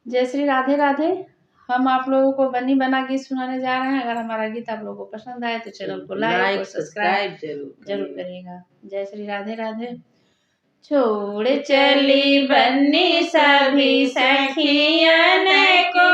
जय श्री राधे राधे। हम आप लोगों को बनी बना गीत सुनाने जा रहे हैं। अगर हमारा गीत आप लोगों को पसंद आए तो चैनल को लाइक और सब्सक्राइब जरूर करिएगा। जय श्री राधे राधे। छोड़ चली बन्नी सभी सखियन को,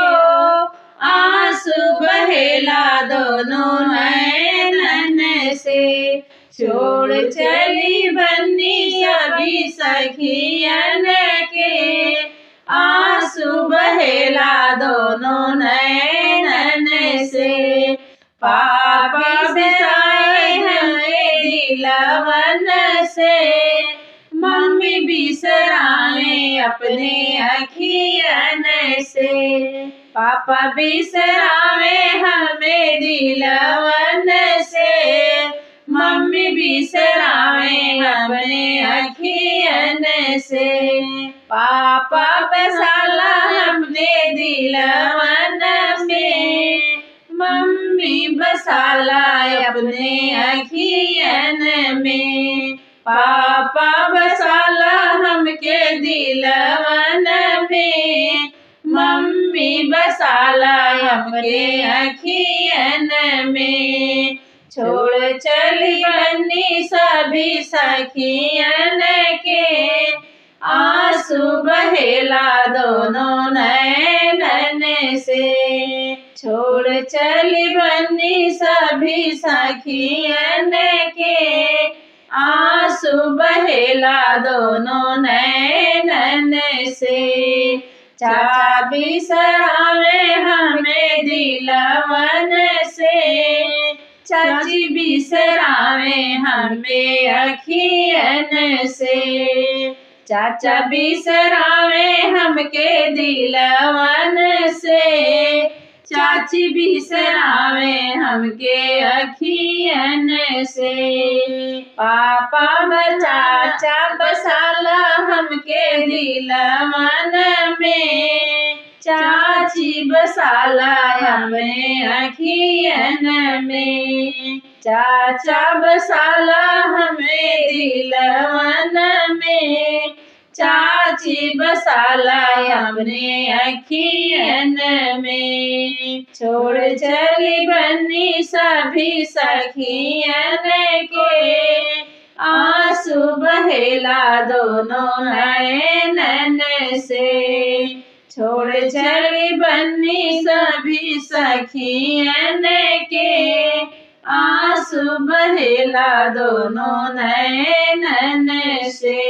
आंसू बहेला दोनों नैनन से। छोड़ चली बन्नी सभी सखियन के, आंसू बहेला दोनों नैनन से। पापा बिसाए हमें दिलवन से, मम्मी बिसराए अपने अखियन से। पापा बिसरावे हमें दिलवन से, मम्मी बिसरावे अपने अखियन से। पापा बसाला हमने दिलवन में, मम्मी बसाला अपने अखियन में। पापा बसाला हमके दिलवन में, मम्मी बसाला हमके अखियन में। छोड़ चली बन्नी सभी सखियन के, आंसू बहेला दोनों नैनन से। छोड़ चली बन्नी सभी सखियन के, आंसू बहेला दोनों नैनन से। चाचा बिसरावे हमें दिलवन से, चाची बिसरावे हमें अखियन से। चाचा बिसरावे हमके दिलवन से, चाची बिसरावे हमके अखियन से। पापा चाचा बसाला हमके दिलवन में, चाची बसाला अपने अखियन में। चाचा बसाला हमें दिलवन में, चाची बसाला अपने अखियन में। छोड़ चली बन्नी सभी सखियन के, आंसू बहेला दोनों नैनन से। छोड़ चली बन्नी सभी सखियन के, आंसू बहेला दोनों नैनन से।